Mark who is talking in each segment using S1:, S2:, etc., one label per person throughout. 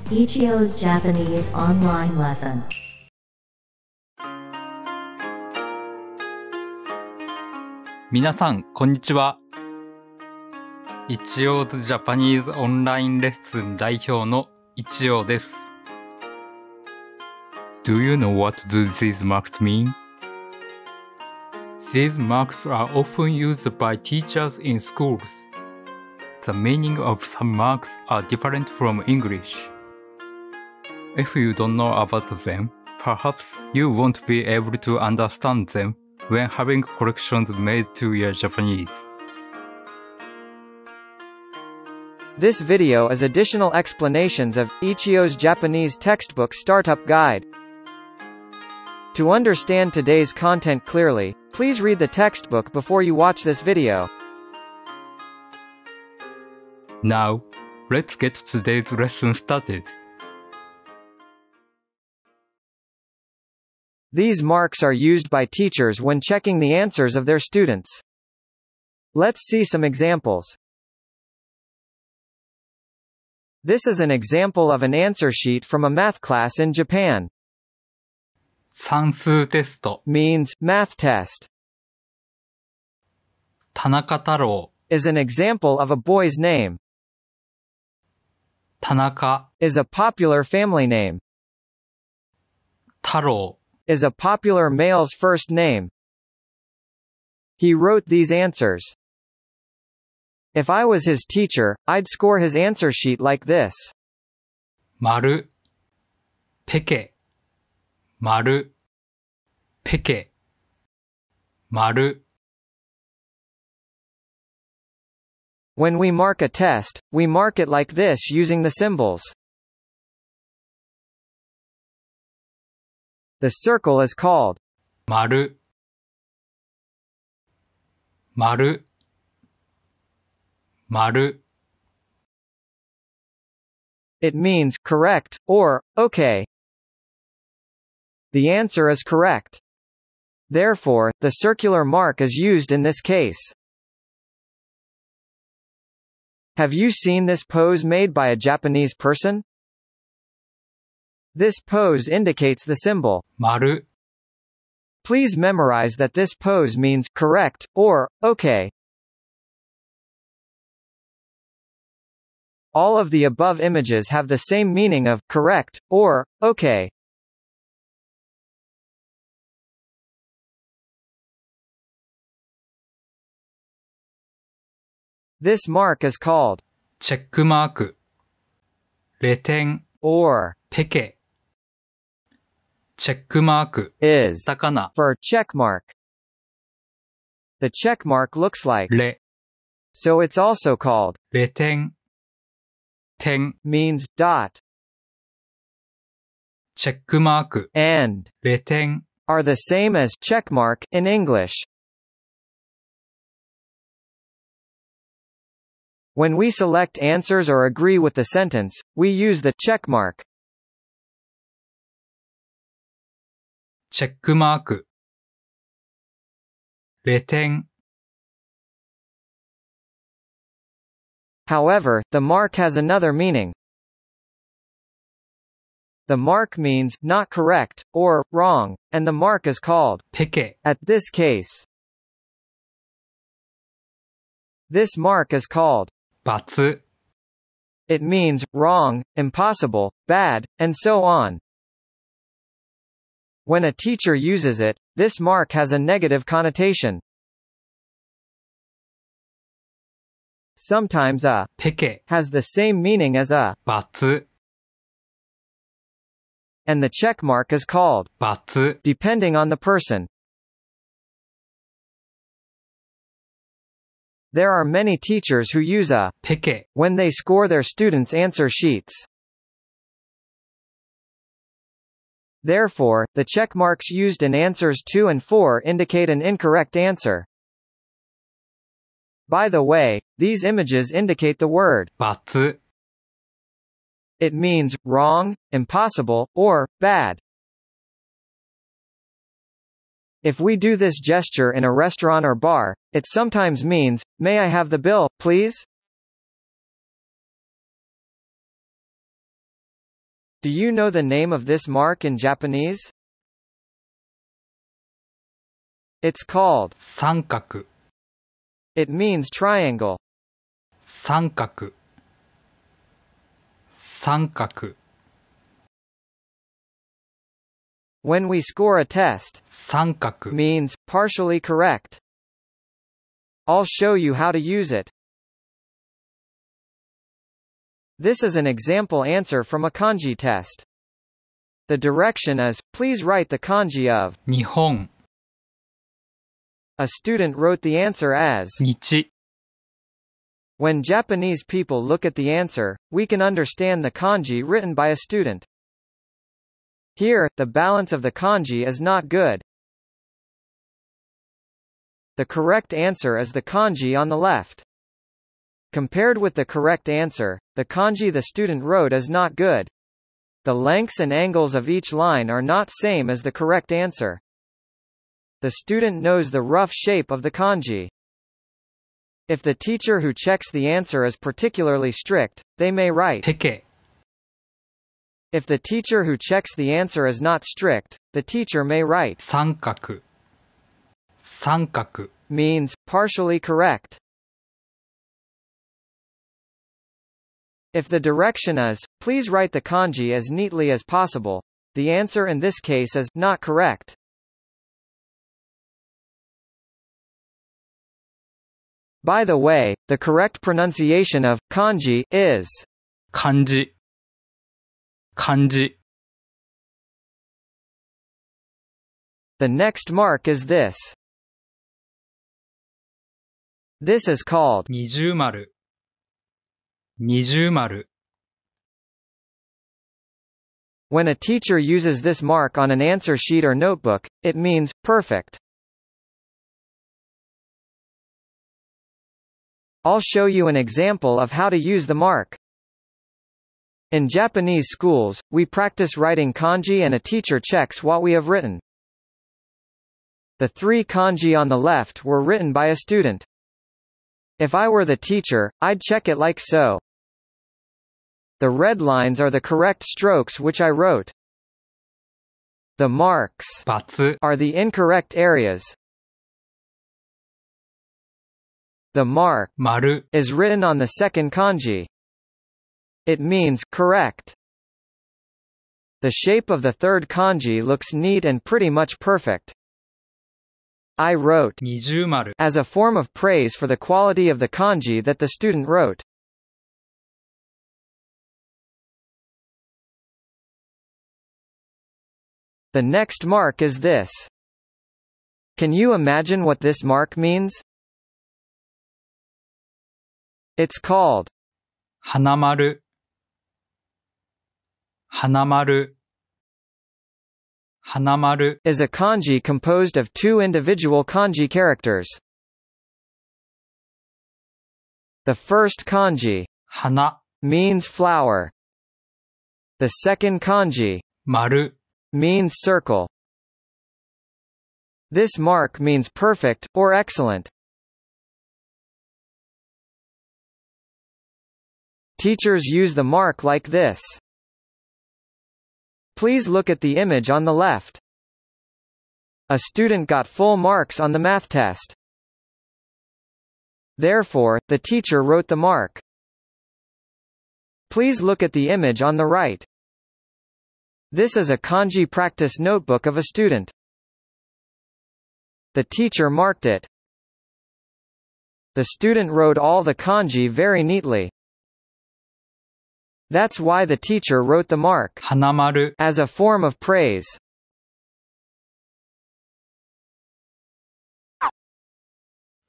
S1: Ichiyo's Japanese online lesson.
S2: 皆さん、こんにちは。Ichiyo's Japanese オンラインレッスン代表のIchiyoです。Do you know what do these marks mean? These marks are often used by teachers in schools. The meaning of some marks are different from English. If you don't know about them, perhaps you won't be able to understand them when having corrections made to your Japanese.
S3: This video is additional explanations of Ichiyo's Japanese textbook startup guide. To understand today's content clearly, please read the textbook before you watch this video.
S2: Now, let's get today's lesson started.
S3: These marks are used by teachers when checking the answers of their students. Let's see some examples. This is an example of an answer sheet from a math class in Japan.
S2: 算数テスト
S3: Means math test.
S2: 田中太郎
S3: Is an example of a boy's name.
S2: 田中
S3: Is a popular family name.
S2: 太郎
S3: Is a popular male's first name. He wrote these answers. If I was his teacher, I'd score his answer sheet like this.
S2: 丸ペケ丸ペケ丸
S3: When we mark a test, we mark it like this using the symbols. The circle is called
S2: 丸丸丸
S3: It means correct, or okay. The answer is correct. Therefore, the circular mark is used in this case. Have you seen this pose made by a Japanese person? This pose indicates the symbol
S2: 丸
S3: Please memorize that this pose means correct, or okay. All of the above images have the same meaning of correct, or okay. This mark is called
S2: チェックマークレ点
S3: or
S2: ペケチェックマーク
S3: is
S2: カタカナ
S3: for check mark. The check mark looks like
S2: レ
S3: so it's also called
S2: レ点点
S3: means dot
S2: チェックマーク
S3: and
S2: レ点
S3: are the same as check mark in English. When we select answers or agree with the sentence, we use the check mark.
S2: チェックマークレ点
S3: However, the mark has another meaning. The mark means not correct, or wrong, and the mark is called
S2: ペケ
S3: at this case. This mark is called
S2: ×。
S3: It means wrong, impossible, bad, and so on. When a teacher uses it, this mark has a negative connotation. Sometimes a
S2: ペケ
S3: has the same meaning as a,
S2: ×and
S3: the check mark is called
S2: ×。
S3: depending on the person. There are many teachers who use a
S2: ペケ
S3: when they score their students' answer sheets. Therefore, the check marks used in answers 2 and 4 indicate an incorrect answer. By the way, these images indicate the word
S2: ×。
S3: It means wrong, impossible, or bad. If we do this gesture in a restaurant or bar, it sometimes means, "May I have the bill, please?" Do you know the name of this mark in Japanese? It's called
S2: 三角
S3: It means triangle.
S2: 三角三角
S3: When we score a test,
S2: 三角
S3: means partially correct. I'll show you how to use it. This is an example answer from a kanji test. The direction is, please write the kanji of.
S2: 日本
S3: A student wrote the answer as.
S2: 日
S3: When Japanese people look at the answer, we can understand the kanji written by a student. Here, the balance of the kanji is not good. The correct answer is the kanji on the left. Compared with the correct answer, the kanji the student wrote is not good. The lengths and angles of each line are not same as the correct answer. The student knows the rough shape of the kanji. If the teacher who checks the answer is particularly strict, they may write
S2: ペケ
S3: If the teacher who checks the answer is not strict, the teacher may write
S2: 三角三角
S3: means partially correct. If the direction is, please write the kanji as neatly as possible, the answer in this case is not correct. By the way, the correct pronunciation of kanji is
S2: 漢字漢字
S3: The next mark is this. This is called
S2: 二重丸二重丸
S3: When a teacher uses this mark on an answer sheet or notebook, it means perfect. I'll show you an example of how to use the mark. In Japanese schools, we practice writing kanji and a teacher checks what we have written. The 3 kanji on the left were written by a student. If I were the teacher, I'd check it like so. The red lines are the correct strokes which I wrote. The marks
S2: ×,
S3: are the incorrect areas. The mark
S2: 丸
S3: is written on the second kanji. It means correct. The shape of the third kanji looks neat and pretty much perfect. I wrote
S2: 二重丸
S3: as a form of praise for the quality of the kanji that the student wrote. The next mark is this. Can you imagine what this mark means? It's called
S2: 花丸花丸花丸
S3: is a kanji composed of 2 individual kanji characters. The first kanji
S2: 花
S3: means flower. The second kanji
S2: 丸
S3: means circle. This mark means perfect, or excellent. Teachers use the mark like this. Please look at the image on the left. A student got full marks on the math test. Therefore, the teacher wrote the mark. Please look at the image on the right. This is a kanji practice notebook of a student. The teacher marked it. The student wrote all the kanji very neatly. That's why the teacher wrote the mark
S2: 花丸
S3: as a form of praise.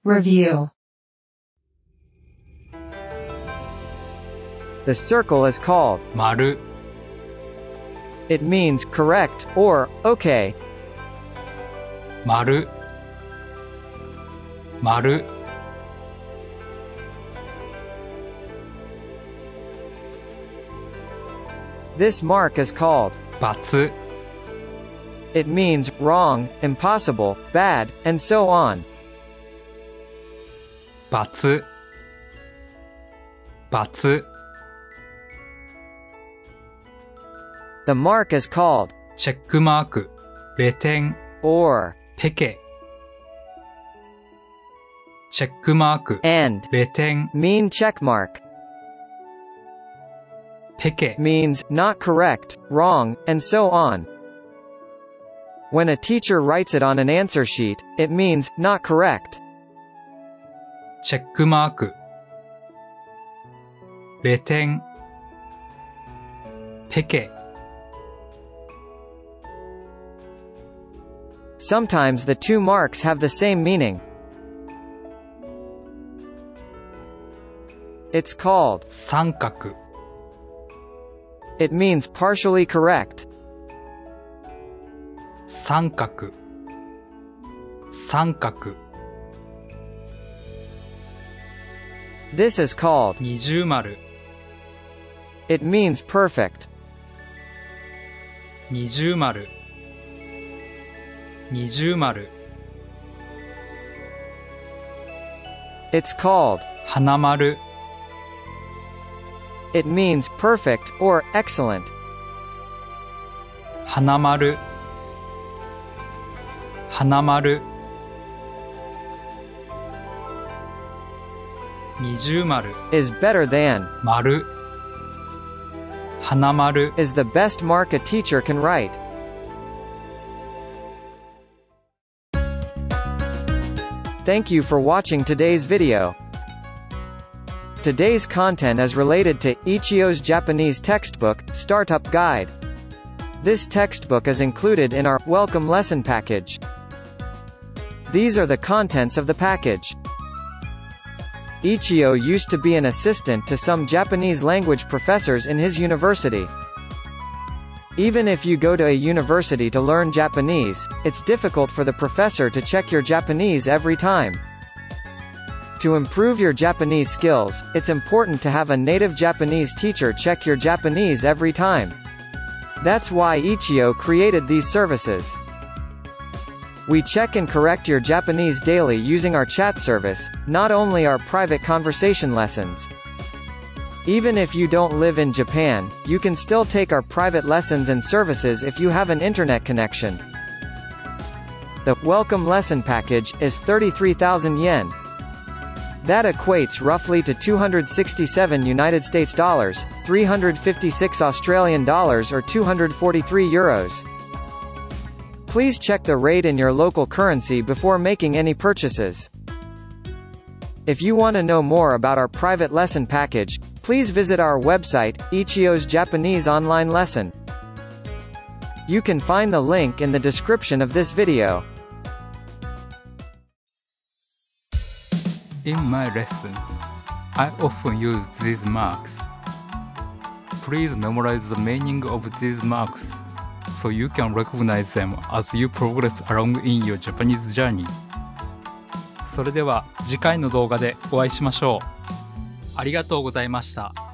S1: Review.
S3: The circle is called
S2: 丸
S3: It means correct, or okay.
S2: 丸丸
S3: This mark is called
S2: ×,
S3: It means wrong, impossible, bad, and so on.
S2: ××
S3: The mark is called
S2: チェックマーク、レ点、
S3: or
S2: ペケ。チェックマーク、
S3: and
S2: レ点、
S3: mean check mark.
S2: ペケ。
S3: means not correct, wrong, and so on. When a teacher writes it on an answer sheet, it means not correct.
S2: チェックマーク、レ点、ペケ。
S3: Sometimes the two marks have the same meaning. It's called
S2: 三角。
S3: It means partially correct.
S2: 三角。三角。
S3: This is called
S2: 二重丸。
S3: It means perfect.
S2: 二重丸。二重丸。
S3: It's called
S2: 花丸。
S3: It means perfect or excellent.
S2: 花丸。花丸。二重丸。
S3: is better than
S2: 丸。花丸。
S3: is the best mark a teacher can write. Thank you for watching today's video. Today's content is related to Ichiyo's Japanese textbook, Startup Guide. This textbook is included in our welcome lesson package. These are the contents of the package. Ichiyo used to be an assistant to some Japanese language professors in his university. Even if you go to a university to learn Japanese, it's difficult for the professor to check your Japanese every time. To improve your Japanese skills, it's important to have a native Japanese teacher check your Japanese every time. That's why Ichiyo created these services. We check and correct your Japanese daily using our chat service, not only our private conversation lessons. Even if you don't live in Japan, you can still take our private lessons and services if you have an internet connection. The welcome lesson package is 33,000 yen. That equates roughly to 267 United States dollars, 356 Australian dollars or 243 euros. Please check the rate in your local currency before making any purchases. If you want to know more about our private lesson package, please visit our website, Ichiyo's Japanese Online Lesson. You can find the link in the description of this video.
S2: In my lessons, I often use these marks. Please memorize the meaning of these marks so you can recognize them as you progress along in your Japanese journey. それでは次回の動画でお会いしましょう。ありがとうございました。